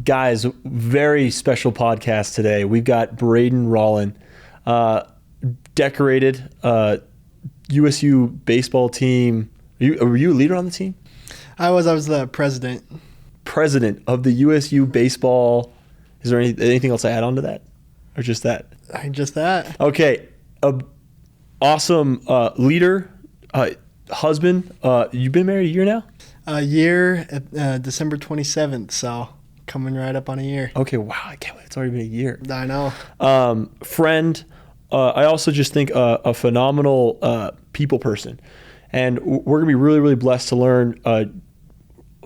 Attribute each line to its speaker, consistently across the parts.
Speaker 1: Guys, very special podcast today. We've got Braden Rawlin, decorated USU baseball team. Were you a leader on the team?
Speaker 2: I was the president.
Speaker 1: President of the USU baseball. Is there anything else to add on to that? Or just that?
Speaker 2: Just that.
Speaker 1: Okay. Awesome leader, husband. You've been married a year now?
Speaker 2: A year, December 27th, so coming right up on a year.
Speaker 1: Okay, wow, I can't believe it's already been a year.
Speaker 2: I know.
Speaker 1: Friend, I also just think a phenomenal people person. And we're going to be really, really blessed to learn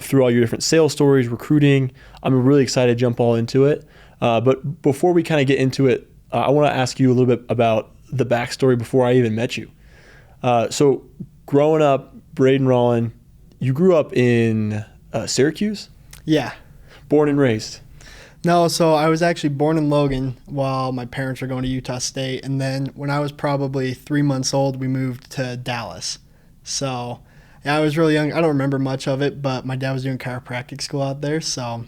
Speaker 1: through all your different sales stories, recruiting. I'm really excited to jump all into it. But before we kind of get into it, I want to ask you a little bit about the backstory before I even met you. So growing up, Braden Rawlin, you grew up in Syracuse?
Speaker 2: Yeah.
Speaker 1: Born and raised?
Speaker 2: No, so I was actually born in Logan while my parents were going to Utah State. And then when I was probably 3 months old, we moved to Dallas. So yeah, I was really young. I don't remember much of it, but my dad was doing chiropractic school out there. So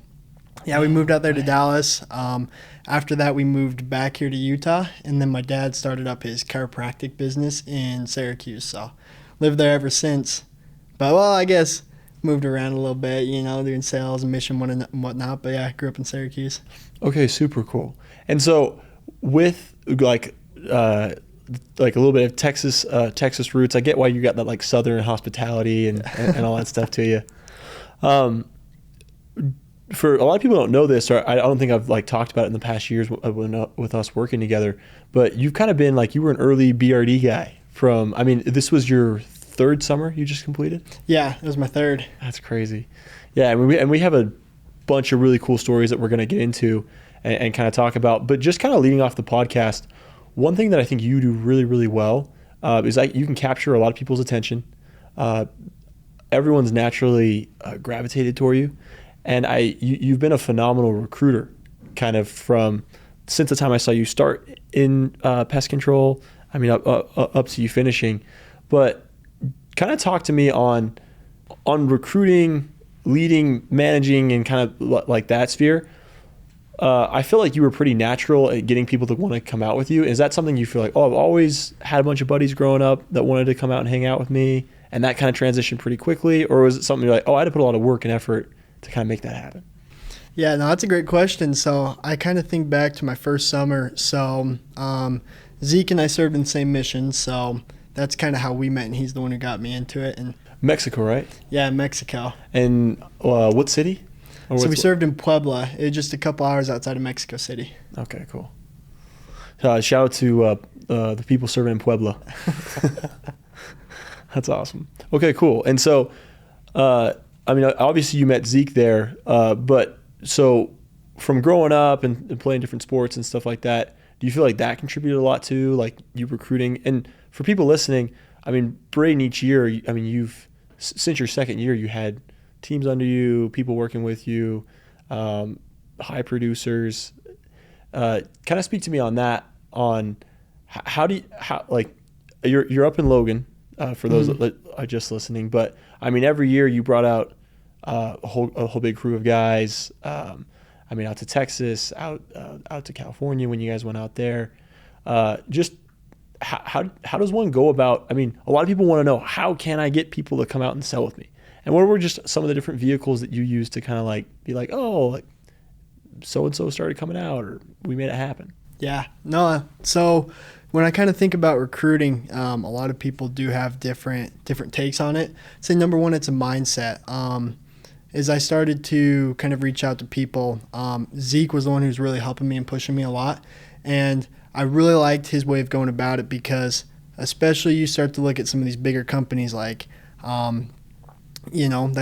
Speaker 2: yeah, we moved out there to Dallas. After that, we moved back here to Utah. And then my dad started up his chiropractic business in Syracuse. So lived there ever since. But, well, I guess moved around a little bit, doing sales and mission and whatnot. But, yeah, I grew up in Syracuse.
Speaker 1: Okay, super cool. And so with, like a little bit of Texas roots, I get why you got that, like, Southern hospitality and all that stuff to you. For a lot of people don't know this, or I don't think I've, like, talked about it in the past years with us working together, but you've kind of been, like, you were an early BRD guy this was your third summer you just completed?
Speaker 2: Yeah, it was my third.
Speaker 1: That's crazy. Yeah, and we have a bunch of really cool stories that we're going to get into and kind of talk about. But just kind of leading off the podcast, one thing that I think you do really, really well is that you can capture a lot of people's attention. Everyone's naturally gravitated toward you. And you've been a phenomenal recruiter kind of since the time I saw you start in pest control, up to you finishing. But kind of talk to me on recruiting, leading, managing, and kind of like that sphere. I feel like you were pretty natural at getting people to want to come out with you. Is that something you feel like, I've always had a bunch of buddies growing up that wanted to come out and hang out with me, and that kind of transitioned pretty quickly? Or was it something you're like, I had to put a lot of work and effort to kind of make that happen?
Speaker 2: Yeah, no, that's a great question. So I kind of think back to my first summer. So Zeke and I served in the same mission, so that's kind of how we met, and he's the one who got me into it. And
Speaker 1: Mexico, right?
Speaker 2: Yeah, Mexico.
Speaker 1: And what city?
Speaker 2: So we served in Puebla. It was just a couple hours outside of Mexico City.
Speaker 1: Okay, cool. Shout out to the people serving in Puebla. That's awesome. Okay, cool. And so, obviously you met Zeke there, but so from growing up and playing different sports and stuff like that, do you feel like that contributed a lot to, like, you recruiting? And for people listening, Braden, each year, since your second year, you had teams under you, people working with you, high producers. Kind of speak to me on that, on how you're up in Logan, for those that are just listening, but every year you brought out a whole big crew of guys, out to Texas, out to California when you guys went out there. Just how does one go about? A lot of people want to know, how can I get people to come out and sell with me? And what were just some of the different vehicles that you used to kind of like be like, so and so started coming out, or we made it happen? Yeah,
Speaker 2: no. So when I kind of think about recruiting, a lot of people do have different takes on it. I'd say number one, it's a mindset. As I started to kind of reach out to people, Zeke was the one who was really helping me and pushing me a lot. And I really liked his way of going about it, because especially you start to look at some of these bigger companies like, that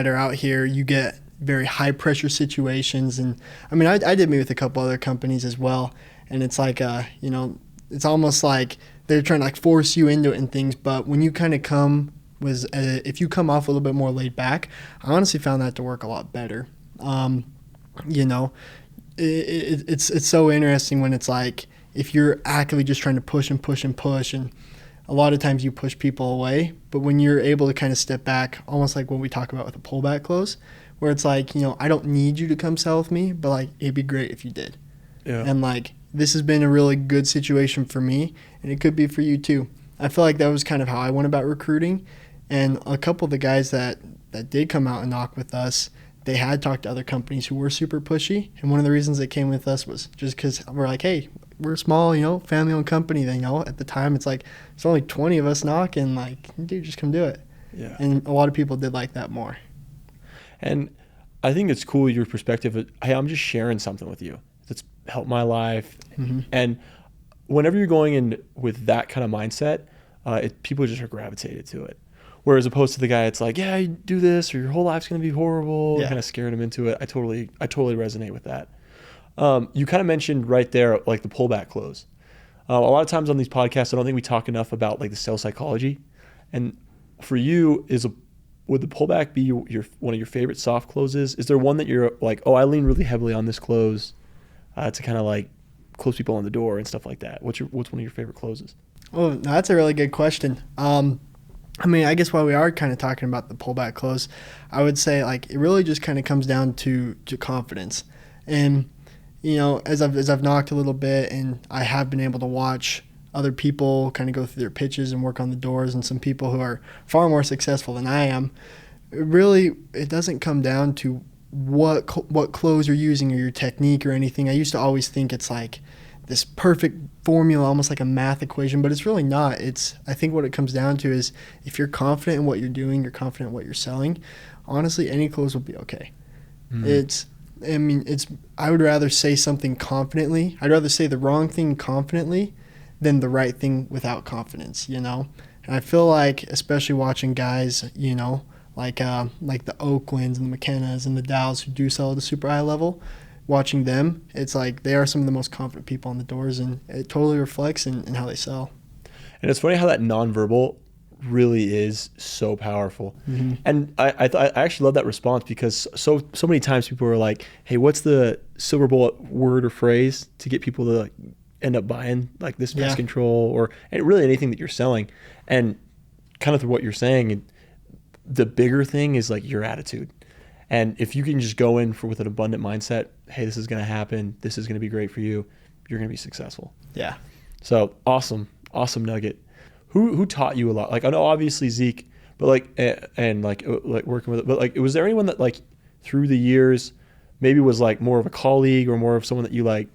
Speaker 2: are out here, you get very high pressure situations. And I did meet with a couple other companies as well. And it's like, it's almost like they're trying to like force you into it and things. But when you kind of if you come off a little bit more laid back, I honestly found that to work a lot better. It's so interesting when it's like, if you're actively just trying to push and push and push, and a lot of times you push people away. But when you're able to kind of step back, almost like what we talk about with the pullback close, where it's like, I don't need you to come sell with me, but like it'd be great if you did.
Speaker 1: Yeah.
Speaker 2: And like this has been a really good situation for me, and it could be for you too. I feel like that was kind of how I went about recruiting. And a couple of the guys that did come out and knock with us, they had talked to other companies who were super pushy. And one of the reasons they came with us was just because we're like, hey, we're a small, family-owned company. At the time, it's like, it's only 20 of us knocking. Like, dude, just come do it.
Speaker 1: Yeah.
Speaker 2: And a lot of people did like that more.
Speaker 1: And I think it's cool, your perspective. Hey, I'm just sharing something with you that's helped my life.
Speaker 2: Mm-hmm.
Speaker 1: And whenever you're going in with that kind of mindset, people just are gravitated to it. Whereas opposed to the guy, it's like, yeah, you do this or your whole life's going to be horrible.
Speaker 2: Yeah.
Speaker 1: Kind of scaring him into it. I totally resonate with that. You kind of mentioned right there, like the pullback close. A lot of times on these podcasts, I don't think we talk enough about like the sales psychology. And for you, would the pullback be one of your favorite soft closes? Is there one that you're like, oh, I lean really heavily on this close to kind of like close people on the door and stuff like that? What's one of your favorite closes?
Speaker 2: Oh, no, that's a really good question. I guess while we are kind of talking about the pullback close, I would say like it really just kind of comes down to confidence. And as I've knocked a little bit, and I have been able to watch other people kind of go through their pitches and work on the doors, and some people who are far more successful than I am. It doesn't come down to what close you're using or your technique or anything. I used to always think it's like this perfect formula, almost like a math equation, but it's really not. I think what it comes down to is if you're confident in what you're doing, you're confident in what you're selling, honestly, any close will be okay. I would rather say something confidently. I'd rather say the wrong thing confidently than the right thing without confidence, And I feel like, especially watching guys, like the Oaklands and the McKennas and the Dows who do sell at a super high level, watching them, it's like they are some of the most confident people on the doors, and it totally reflects in how they sell.
Speaker 1: And it's funny how that nonverbal really is so powerful.
Speaker 2: Mm-hmm.
Speaker 1: And I actually love that response, because so many times people are like, hey, what's the silver bullet word or phrase to get people to like end up buying like this pest control and really anything that you're selling? And kind of through what you're saying, the bigger thing is like your attitude. And if you can just go in with an abundant mindset, hey, this is going to happen, this is going to be great for you, you're going to be successful.
Speaker 2: Yeah.
Speaker 1: So awesome nugget. Who taught you a lot? Like, I know obviously Zeke, but like working with it, but like, was there anyone that like through the years maybe was like more of a colleague or more of someone that you like,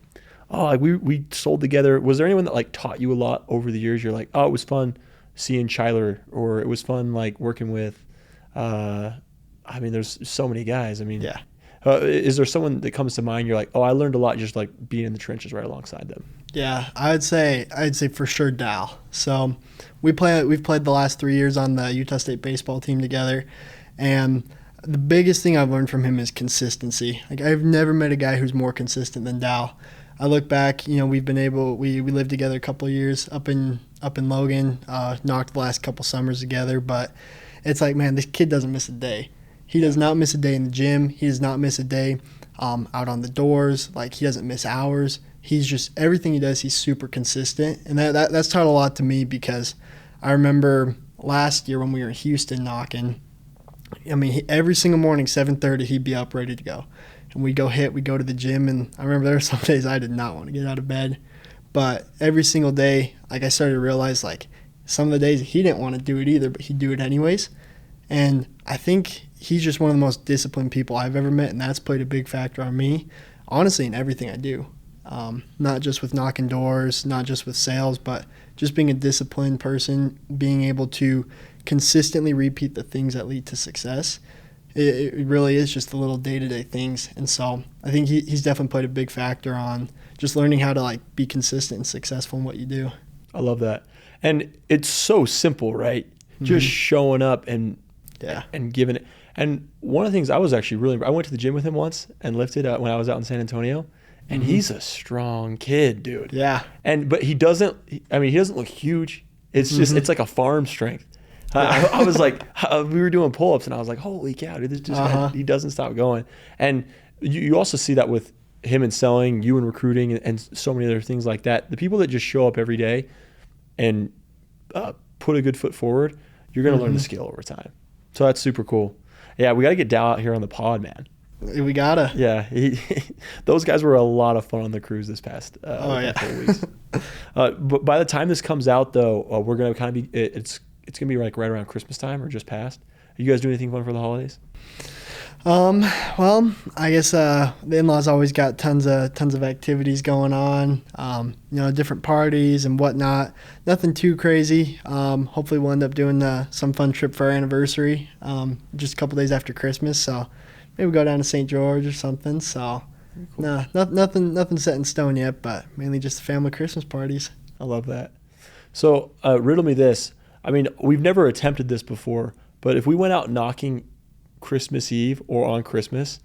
Speaker 1: oh, like we sold together? Was there anyone that like taught you a lot over the years? You're like, oh, it was fun seeing Chyler, or it was fun like working with, there's so many guys.
Speaker 2: Yeah.
Speaker 1: Is there someone that comes to mind? You're like, oh, I learned a lot just like being in the trenches right alongside them.
Speaker 2: Yeah, I'd say for sure Dal. So we've played the last 3 years on the Utah State baseball team together, and the biggest thing I've learned from him is consistency. Like, I've never met a guy who's more consistent than Dal. I look back, we lived together a couple of years up in Logan, knocked the last couple summers together, but it's like, man, this kid doesn't miss a day. He does not miss a day in the gym. He does not miss a day out on the doors. Like, he doesn't miss hours. He's just, everything he does, he's super consistent. And that's taught a lot to me, because I remember last year when we were in Houston knocking, every single morning, 7:30, he'd be up ready to go. And we'd go to the gym. And I remember there were some days I did not want to get out of bed. But every single day, like, I started to realize, like, some of the days he didn't want to do it either, but he'd do it anyways. And I think he's just one of the most disciplined people I've ever met, and that's played a big factor on me, honestly, in everything I do. Not just with knocking doors, not just with sales, but just being a disciplined person, being able to consistently repeat the things that lead to success. It really is just the little day-to-day things. And so I think he's definitely played a big factor on just learning how to like be consistent and successful in what you do.
Speaker 1: I love that. And it's so simple, right? Mm-hmm. Just showing up and giving it. And one of the things I went to the gym with him once and lifted when I was out in San Antonio. And he's a strong kid, dude.
Speaker 2: Yeah.
Speaker 1: But he doesn't look huge. It's just, it's like a farm strength. I was like, we were doing pull-ups and I was like, holy cow, dude, this just, he doesn't stop going. And you also see that with him in selling, you in recruiting, and so many other things like that. The people that just show up every day and put a good foot forward, you're going to learn the skill over time. So that's super cool. Yeah, we got to get Dow out here on the pod, man.
Speaker 2: We gotta.
Speaker 1: Yeah, those guys were a lot of fun on the cruise this past couple of weeks. But by the time this comes out, though, we're gonna kind of be it's gonna be like right around Christmas time or just past. Are you guys doing anything fun for the holidays?
Speaker 2: Well, I guess the in-laws always got tons of activities going on. Different parties and whatnot. Nothing too crazy. Hopefully, we'll end up doing some fun trip for our anniversary. Just a couple days after Christmas, so. Maybe go down to St. George or something. So, cool. Nothing set in stone yet, but mainly just family Christmas parties.
Speaker 1: I love that. So, riddle me this. I mean, we've never attempted this before, but if we went out knocking Christmas Eve or on Christmas,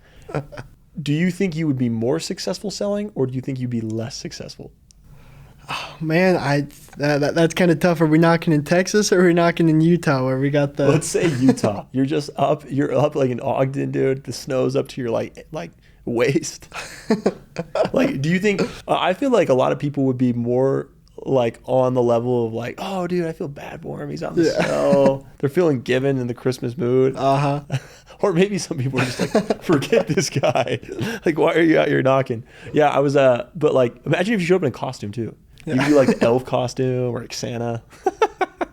Speaker 1: do you think you would be more successful selling, or do you think you'd be less successful?
Speaker 2: Oh, man, that's kind of tough. Are we knocking in Texas or are we knocking in Utah where we got the...
Speaker 1: Let's say Utah. You're up like in Ogden, dude. The snow's up to your like waist. Like, do you think... I feel like a lot of people would be more like on the level of like, oh, dude, I feel bad for him. He's on the snow. They're feeling given in the Christmas mood. Or maybe some people are just like, forget this guy. Like, why are you out here knocking? Yeah, I was... But like, imagine if you showed up in a costume too. You could do like the elf costume or like Santa. I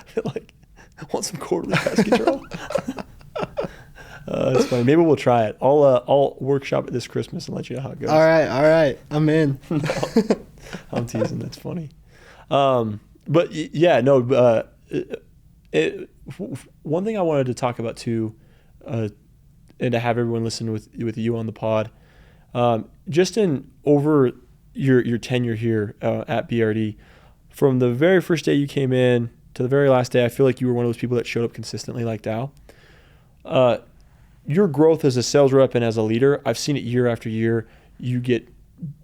Speaker 1: feel like I want some quarterly pest control. It's funny. Maybe we'll try it. I'll workshop it this Christmas and let you know how it goes.
Speaker 2: All right. I'm in.
Speaker 1: I'm teasing. That's funny. But yeah, no. One thing I wanted to talk about too, and to have everyone listen with you on the pod, just over your tenure here at BRD, from the very first day you came in to the very last day, I feel like you were one of those people that showed up consistently like Dow. Your growth as a sales rep and as a leader, I've seen it year after year. You get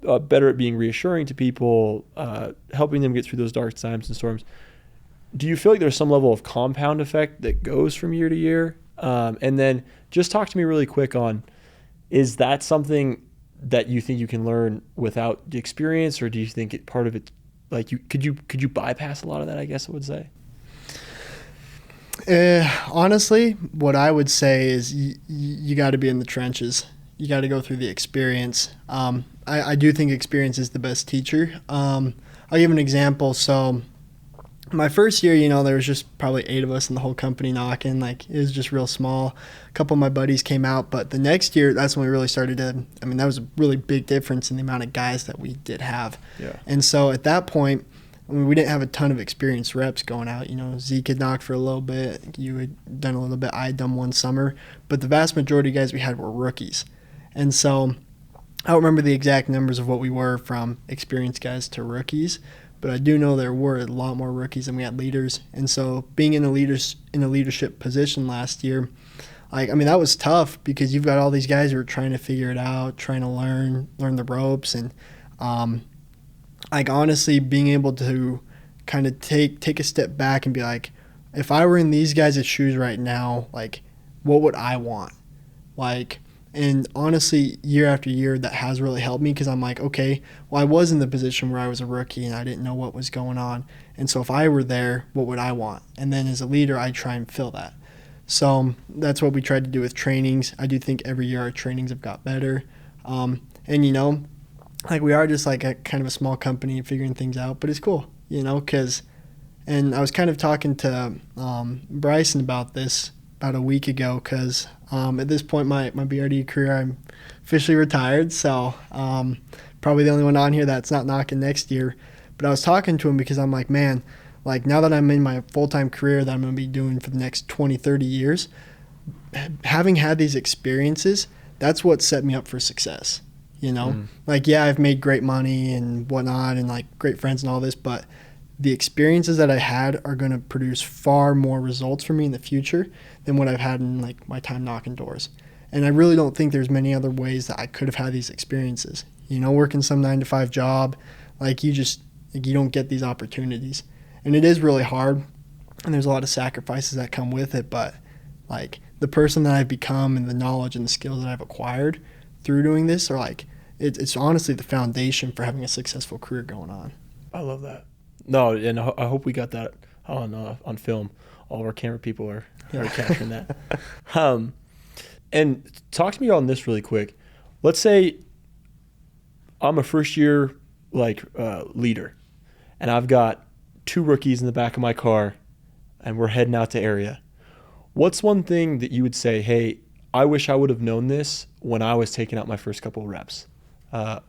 Speaker 1: better at being reassuring to people, helping them get through those dark times and storms. Do you feel like there's some level of compound effect that goes from year to year? And then just talk to me really quick on, is that something that you think you can learn without the experience, or do you think part of it, like could you bypass a lot of that, I guess I would say?
Speaker 2: Honestly, what I would say is you got to be in the trenches. You got to go through the experience. I do think experience is the best teacher. I'll give an example. So my first year, there was just probably 8 of us in the whole company knocking. Like, it was just real small. A couple of my buddies came out, but the next year, that's when we really started to, that was a really big difference in the amount of guys that we did have.
Speaker 1: Yeah.
Speaker 2: And so at that point, we didn't have a ton of experienced reps going out. Zeke had knocked for a little bit. You had done a little bit. I had done one summer. But the vast majority of guys we had were rookies. And so I don't remember the exact numbers of what we were from experienced guys to rookies, but I do know there were a lot more rookies than we had leaders. And so being in a leadership position last year, that was tough because you've got all these guys who are trying to figure it out, trying to learn the ropes. And honestly, being able to kind of take a step back and be like, if I were in these guys' shoes right now, like, what would I want? And honestly, year after year, that has really helped me because I'm like, okay, well, I was in the position where I was a rookie and I didn't know what was going on. And so if I were there, what would I want? And then as a leader, I try and fill that. So that's what we tried to do with trainings. I do think every year our trainings have got better. We are just like a kind of a small company figuring things out, but it's cool, and I was kind of talking to Bryson about this about a week ago because at this point my BRD career, I'm officially retired, so probably the only one on here that's not knocking next year. But I was talking to him because I'm like, man, now that I'm in my full-time career that I'm going to be doing for the next 20, 30 years, having had these experiences, that's what set me up for success. I've made great money and whatnot and great friends and all this, but the experiences that I had are going to produce far more results for me in the future than what I've had in my time knocking doors. And I really don't think there's many other ways that I could have had these experiences. Working some 9-to-5 job, you don't get these opportunities. And it is really hard, and there's a lot of sacrifices that come with it, but the person that I've become and the knowledge and the skills that I've acquired through doing this are it's honestly the foundation for having a successful career going on.
Speaker 1: I love that. No, and I hope we got that on film. All of our camera people are capturing that. And talk to me on this really quick. Let's say I'm a first year leader, and I've got 2 rookies in the back of my car, and we're heading out to area. What's one thing that you would say, hey, I wish I would have known this when I was taking out my first couple of reps?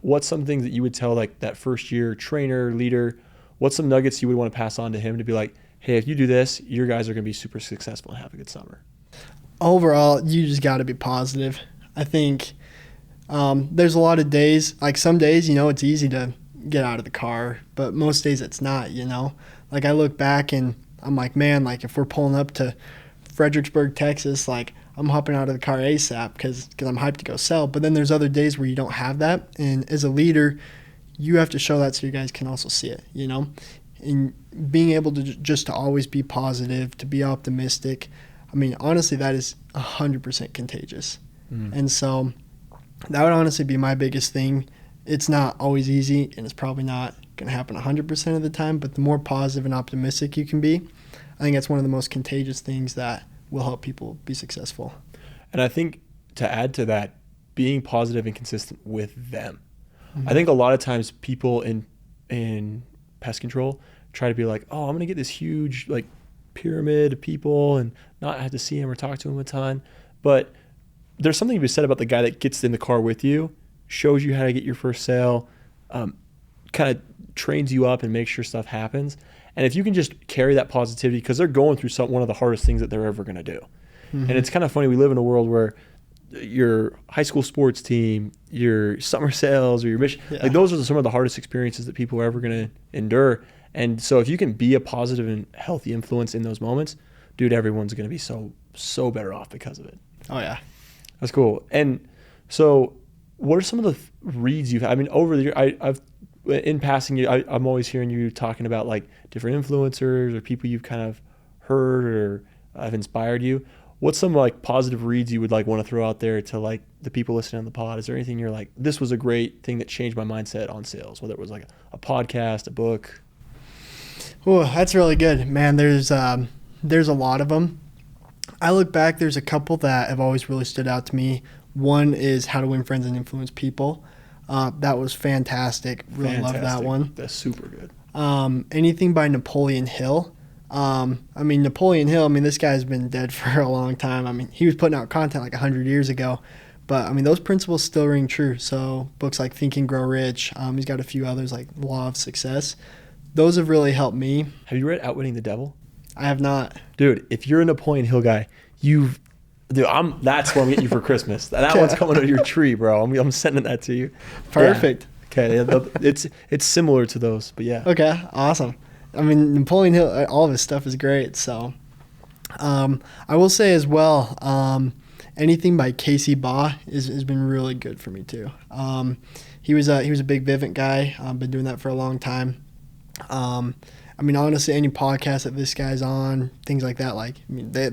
Speaker 1: What's something that you would tell like that first year trainer, leader? What's some nuggets you would want to pass on to him to be like, hey, if you do this, your guys are going to be super successful and have a good summer?
Speaker 2: Overall, you just got to be positive. I think there's a lot of days, like some days, it's easy to get out of the car, but most days it's not, Like I look back and I'm like, man, like if we're pulling up to Fredericksburg, Texas, like I'm hopping out of the car ASAP because I'm hyped to go sell. But then there's other days where you don't have that. And as a leader, you have to show that so you guys can also see it, And being able to just to always be positive, to be optimistic. I mean, honestly, that is 100% contagious. And so that would honestly be my biggest thing. It's not always easy, and it's probably not going to happen 100% of the time, but the more positive and optimistic you can be, I think that's one of the most contagious things that will help people be successful.
Speaker 1: And I think to add to that, being positive and consistent with them. I think a lot of times people in pest control try to be like, oh, I'm going to get this huge like pyramid of people and not have to see him or talk to him a ton. But there's something to be said about the guy that gets in the car with you, shows you how to get your first sale, kind of trains you up and makes sure stuff happens. And if you can just carry that positivity, because they're going through one of the hardest things that they're ever going to do. And it's kind of funny, we live in a world where your high school sports team, your summer sales, or your mission, like those are some of the hardest experiences that people are ever going to endure. And so if you can be a positive and healthy influence in those moments, dude, everyone's going to be so better off because of it.
Speaker 2: Oh, yeah.
Speaker 1: That's cool. And so what are some of the reads you've had? I mean, over the year, I've in passing, I'm always hearing you talking about like different influencers or people you've kind of heard or have inspired you. What's some like positive reads you would like want to throw out there to like the people listening on the pod? Is there anything you're like, this was a great thing that changed my mindset on sales, whether it was like a podcast, a book?
Speaker 2: Oh, that's really good, man. There's a lot of them. I look back, there's a couple that have always really stood out to me. One is How to Win Friends and Influence People. That was fantastic. Really loved that one.
Speaker 1: That's super good.
Speaker 2: Anything by Napoleon Hill. Napoleon Hill, this guy's been dead for a long time. He was putting out content like 100 years ago. But, those principles still ring true. So books like Think and Grow Rich. He's got a few others like Law of Success. Those have really helped me.
Speaker 1: Have you read Outwitting the Devil?
Speaker 2: I have not.
Speaker 1: Dude, if you're a Napoleon Hill guy, that's what I'm getting you for Christmas. That one's coming out of your tree, bro. I'm sending that to you.
Speaker 2: Perfect.
Speaker 1: Yeah. Okay, it's similar to those, but yeah.
Speaker 2: Okay, awesome. Napoleon Hill, all of his stuff is great. So, I will say as well, anything by Casey Baugh has been really good for me too. He was a big Vivint guy. Been doing that for a long time. Honestly, any podcast that this guy's on, things like that,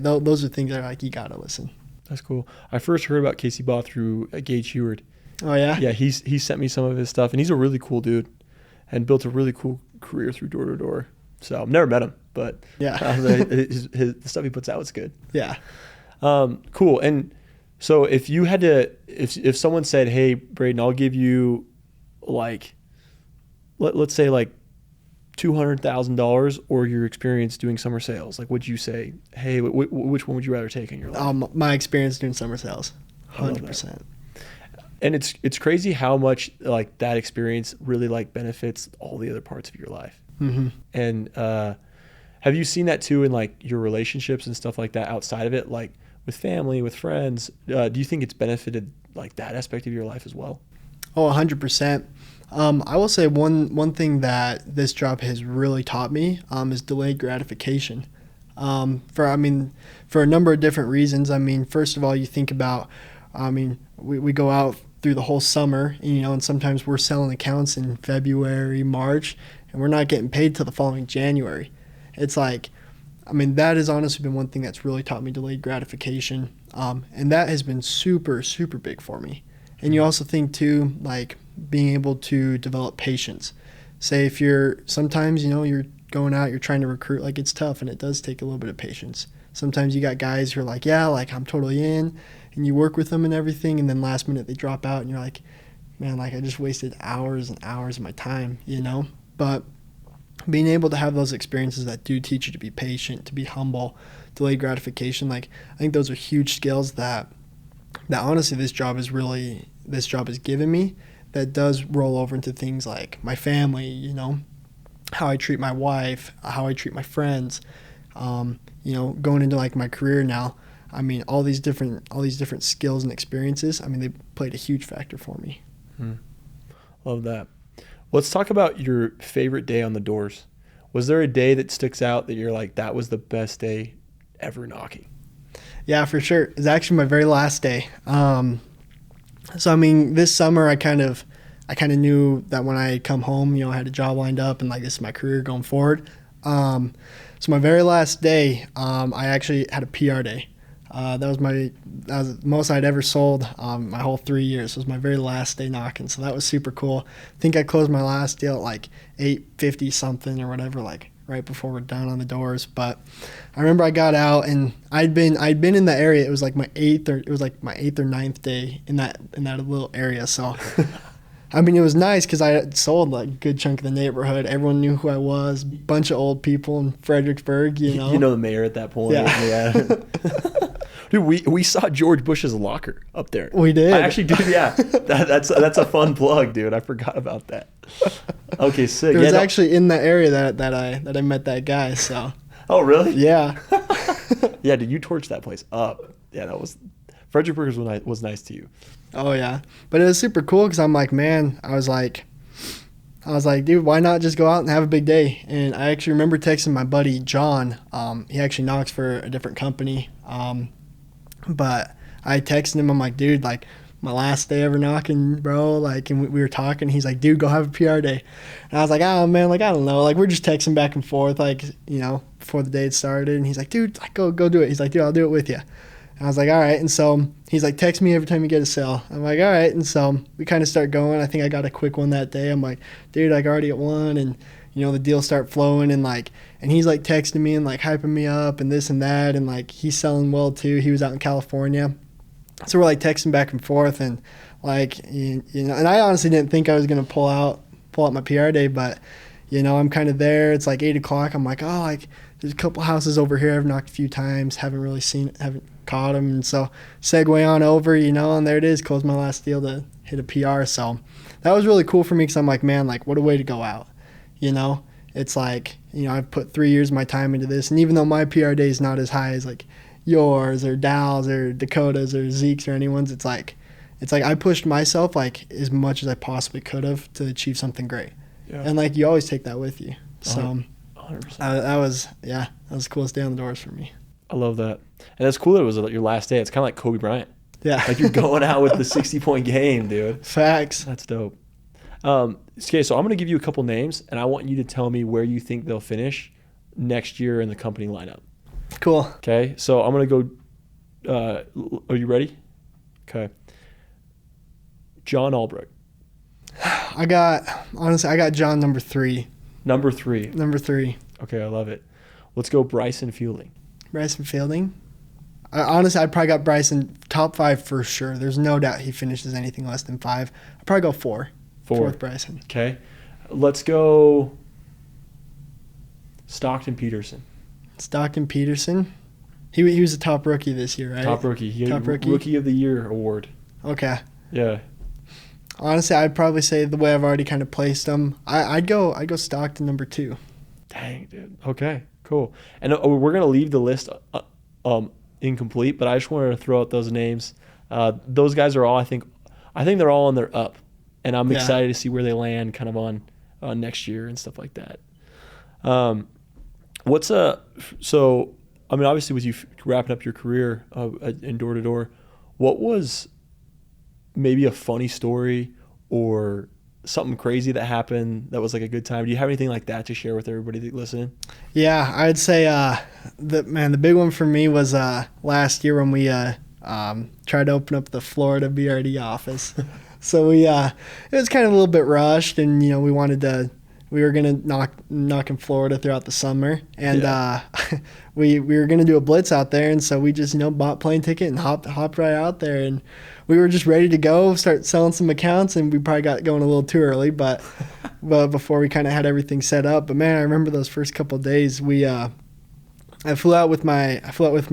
Speaker 2: those are things that are like, you gotta listen.
Speaker 1: That's cool. I first heard about Casey Baugh through Gage Heward.
Speaker 2: Oh yeah?
Speaker 1: Yeah, he sent me some of his stuff, and he's a really cool dude, and built a really cool career through door to door. So I've never met him, but
Speaker 2: yeah,
Speaker 1: the stuff he puts out is good.
Speaker 2: Yeah.
Speaker 1: Cool. And so if you had to, if someone said, hey, Braden, I'll give you like, let's say like $200,000 or your experience doing summer sales, like would you say, hey, which one would you rather take in your life?
Speaker 2: My experience doing summer sales, 100%.
Speaker 1: And it's crazy how much like that experience really like benefits all the other parts of your life.
Speaker 2: Mm-hmm.
Speaker 1: And have you seen that too in like your relationships and stuff like that outside of it, like with family, with friends? Do you think it's benefited like that aspect of your life as well?
Speaker 2: Oh, 100%. I will say one thing that this job has really taught me is delayed gratification. For a number of different reasons. First of all, you think about, we go out through the whole summer, and sometimes we're selling accounts in February, March, and we're not getting paid till the following January. It's like, that has honestly been one thing that's really taught me delayed gratification. And that has been super, super big for me. And you also think too, like being able to develop patience. Say if sometimes, you're going out, you're trying to recruit, like it's tough and it does take a little bit of patience. Sometimes you got guys who are like, yeah, like I'm totally in, and you work with them and everything, and then last minute they drop out and you're like, man, like I just wasted hours and hours of my time, you know? But being able to have those experiences that do teach you to be patient, to be humble, delayed gratification, like I think those are huge skills that honestly this job has given me, that does roll over into things like my family, you know, how I treat my wife, how I treat my friends, you know, going into like my career now. I mean, all these different skills and experiences, I mean, they played a huge factor for me.
Speaker 1: Love that. Let's talk about your favorite day on the doors. Was there a day that sticks out that you're like, that was the best day ever knocking?
Speaker 2: Yeah, for sure. It's actually my very last day. So I mean, this summer I kind of knew that when I come home, you know, I had a job lined up and like this is my career going forward. So my very last day, I actually had a PR day. That was the most I'd ever sold my whole 3 years. It was my very last day knocking, so that was super cool. I think I closed my last deal at like 850 something or whatever, like right before we're done on the doors. But I remember I got out and I'd been in the area. It was like my eighth or ninth day in that little area. So I mean, it was nice because I had sold like a good chunk of the neighborhood. Everyone knew who I was. Bunch of old people in Fredericksburg, you know.
Speaker 1: You know the mayor at that point.
Speaker 2: Yeah.
Speaker 1: Dude, we saw George Bush's locker up there.
Speaker 2: We did.
Speaker 1: I actually did, yeah. That's a fun plug, dude. I forgot about that. Okay, sick.
Speaker 2: It was actually in the area that I met that guy, so.
Speaker 1: Oh, really?
Speaker 2: Yeah.
Speaker 1: Yeah, dude, you torched that place up. Yeah, Fredericksburg was nice to you.
Speaker 2: Oh, yeah. But it was super cool because I'm like, man, I was like, dude, why not just go out and have a big day? And I actually remember texting my buddy, John. He actually knocks for a different company. But I texted him. I'm like, dude, like my last day ever knocking, bro. Like, and we were talking. He's like, dude, go have a PR day. And I was like, oh, man, like, I don't know. Like, we're just texting back and forth, like, you know, before the day had started. And he's like, dude, like, go do it. He's like, dude, I'll do it with you. And I was like, all right. And so he's like, text me every time you get a sale. I'm like, all right. And so we kind of start going. I think I got a quick one that day. I'm like, dude, like, I already got one. And, you know, the deals start flowing and like, and he's like texting me and like hyping me up and this and that. And like, he's selling well too. He was out in California. So we're like texting back and forth and like, you know, and I honestly didn't think I was going to pull out my PR day, but you know, I'm kind of there. It's like 8 o'clock. I'm like, oh, like there's a couple houses over here I've knocked a few times. Haven't caught them. And so segue on over, you know, and there it is. Closed my last deal to hit a PR. So that was really cool for me because I'm like, man, like what a way to go out. You know, it's like, you know, I've put 3 years of my time into this. And even though my PR day is not as high as like yours or Dal's or Dakota's or Zeke's or anyone's, it's like I pushed myself like as much as I possibly could have to achieve something great. Yeah. And like you always take that with you. So 100%. That was the coolest day on the doors for me.
Speaker 1: I love that. And that's cool that it was your last day. It's kind of like Kobe Bryant.
Speaker 2: Yeah.
Speaker 1: Like you're going out with the 60-point game, dude.
Speaker 2: Facts.
Speaker 1: That's dope. Okay, so I'm going to give you a couple names, and I want you to tell me where you think they'll finish next year in the company lineup.
Speaker 2: Cool.
Speaker 1: Okay, so I'm going to go. Are you ready? Okay. John Albrecht.
Speaker 2: I got John number 3.
Speaker 1: Number 3.
Speaker 2: Number 3.
Speaker 1: Okay, I love it. Let's go Bryson Fielding.
Speaker 2: Bryson Fielding? Honestly, I probably got Bryson top 5 for sure. There's no doubt he finishes anything less than 5. I'd probably go 4. 4 with Bryson.
Speaker 1: Okay. Let's go Stockton Peterson.
Speaker 2: Stockton Peterson? He was a top rookie this year, right?
Speaker 1: Top rookie. He got Rookie of the Year award.
Speaker 2: Okay.
Speaker 1: Yeah.
Speaker 2: Honestly, I'd probably say the way I've already kind of placed him, I'd go Stockton number 2.
Speaker 1: Dang, dude. Okay, cool. And we're going to leave the list incomplete, but I just wanted to throw out those names. Those guys are all, I think they're all on their up. And I'm excited to see where they land kind of on next year and stuff like that. So, I mean, obviously with you wrapping up your career in door-to-door, what was maybe a funny story or something crazy that happened that was like a good time? Do you have anything like that to share with everybody listening? Yeah,
Speaker 2: I'd say the big one for me was last year when we tried to open up the Florida BRD office. So it was kind of a little bit rushed, and you know we wanted to We were gonna knock in Florida throughout the summer, and we were gonna do a blitz out there, and so we just bought plane ticket and hopped right out there, and we were just ready to go, start selling some accounts, and we probably got going a little too early, but before we kind of had everything set up. But man, I remember those first couple of days. I flew out with my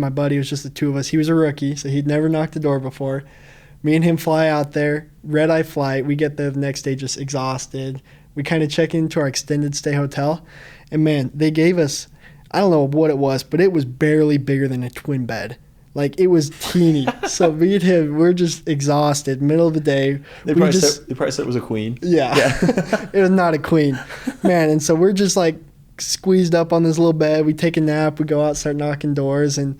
Speaker 2: buddy. It was just the two of us. He was a rookie, so he'd never knocked the door before. Me and him fly out there, red-eye flight. We get there the next day just exhausted. We kind of check into our extended stay hotel, and man, they gave us, I don't know what it was, but it was barely bigger than a twin bed. Like, it was teeny. So me and him, we're just exhausted, middle of the day.
Speaker 1: They probably said it was a queen.
Speaker 2: Yeah. It was not a queen. Man, and so we're just like squeezed up on this little bed. We take a nap, we go out, start knocking doors, and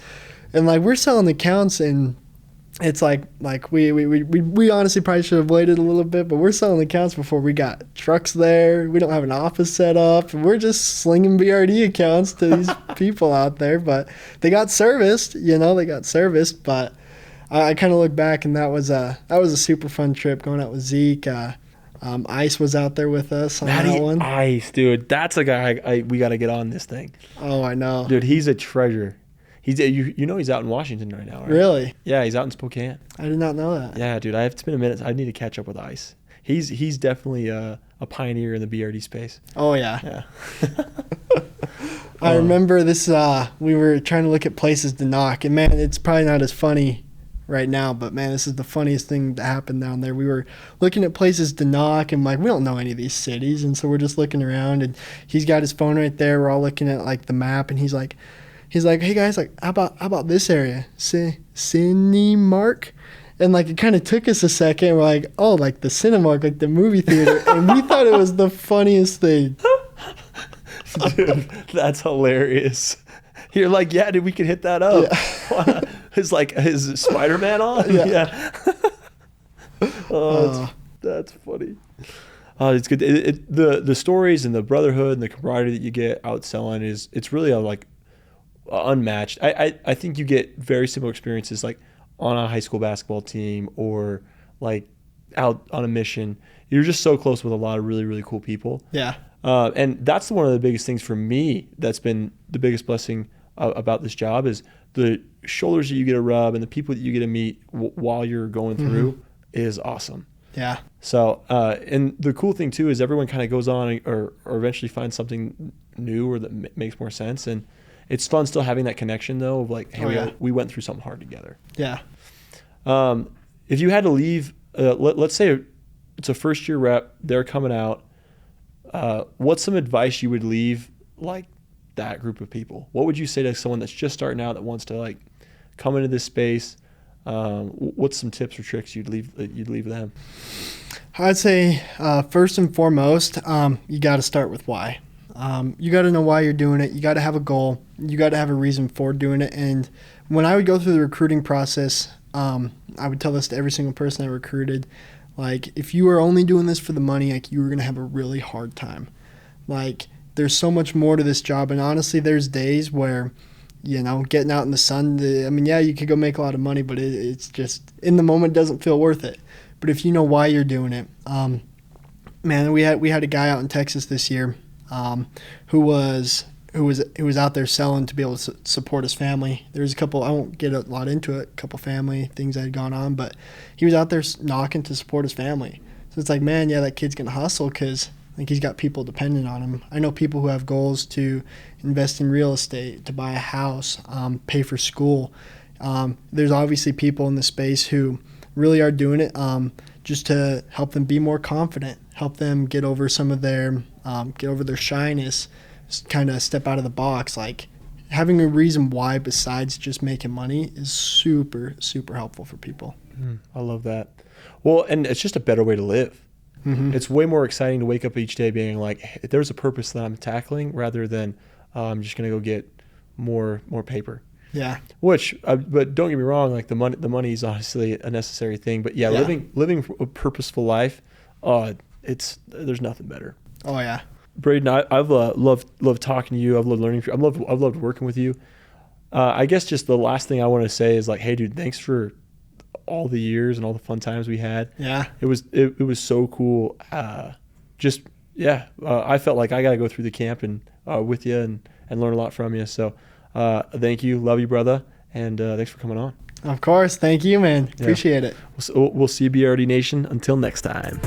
Speaker 2: like we're selling accounts, and it's like we honestly probably should have waited a little bit, but we're selling accounts before we got trucks there. We don't have an office set up, and we're just slinging BRD accounts to these people out there. But they got serviced, But I kind of look back, and that was a super fun trip going out with Zeke. Ice was out there with us on that one.
Speaker 1: Ice, dude, that's a guy we got to get on this thing.
Speaker 2: Oh, I know,
Speaker 1: dude. He's a treasure. He's he's out in Washington right now, right?
Speaker 2: Really?
Speaker 1: Yeah, he's out in Spokane.
Speaker 2: I did not know that.
Speaker 1: Yeah, dude. It's been a minute. I need to catch up with Ice. He's definitely a pioneer in the BRD space.
Speaker 2: Oh yeah. I remember this. We were trying to look at places to knock, and man, it's probably not as funny right now, but man, this is the funniest thing that happened down there. We were looking at places to knock, and like, we don't know any of these cities, and so we're just looking around, and he's got his phone right there. We're all looking at like the map, and he's like, hey guys, like, how about this area, Cinemark? And like, it kind of took us a second. We're like, oh, like the Cinemark, like the movie theater, and we thought it was the funniest thing.
Speaker 1: Dude, that's hilarious. You're like, yeah, dude, we can hit that up. Yeah. His Spider-Man on? Yeah. That's funny. It's good. The stories and the brotherhood and the camaraderie that you get out selling it's really unmatched. I think you get very similar experiences like on a high school basketball team or like out on a mission. You're just so close with a lot of really, really cool people. Yeah. And that's one of the biggest things for me that's been the biggest blessing about this job is the shoulders that you get to rub and the people that you get to meet while you're going through is awesome. Yeah. So, and the cool thing too is everyone kind of goes on or eventually finds something new or that makes more sense. And it's fun still having that connection though of like, hey, we went through something hard together. Yeah. If you had to leave, let's say it's a first year rep, they're coming out. What's some advice you would leave like that group of people? What would you say to someone that's just starting out that wants to like come into this space? What's some tips or tricks you'd leave them?
Speaker 2: I'd say first and foremost, you got to start with why. You got to know why you're doing it. You got to have a goal. You got to have a reason for doing it. And when I would go through the recruiting process, I would tell this to every single person I recruited. Like, if you were only doing this for the money, like, you were going to have a really hard time. Like, there's so much more to this job. And honestly, there's days where, getting out in the sun, you could go make a lot of money, but it's just, in the moment, doesn't feel worth it. But if you know why you're doing it, man, we had a guy out in Texas this year who was out there selling to be able to support his family. There's a couple, I won't get a lot into it, a couple family things that had gone on, but he was out there knocking to support his family. So it's like, man, yeah, that kid's going to hustle because I think he's got people dependent on him. I know people who have goals to invest in real estate, to buy a house, pay for school. There's obviously people in the space who really are doing it just to help them be more confident, help them get over some of their, get over their shyness, kind of step out of the box. Like, having a reason why besides just making money is super, super helpful for people.
Speaker 1: I love that. Well, and it's just a better way to live. Mm-hmm. It's way more exciting to wake up each day being like, hey, there's a purpose that I'm tackling rather than I'm just going to go get more paper. Yeah. Which, but don't get me wrong, like the money is obviously a necessary thing. But yeah. living a purposeful life, there's nothing better. Oh yeah. Braden, I've loved talking to you. I've loved learning. I've loved working with you. I guess just the last thing I want to say is like, hey, dude, thanks for all the years and all the fun times we had. Yeah. It was so cool. Just I felt like I got to go through the camp and with you and learn a lot from you. So thank you. Love you, brother. And thanks for coming on.
Speaker 2: Of course. Thank you, man. Appreciate it.
Speaker 1: We'll see you, BRD Nation. Until next time.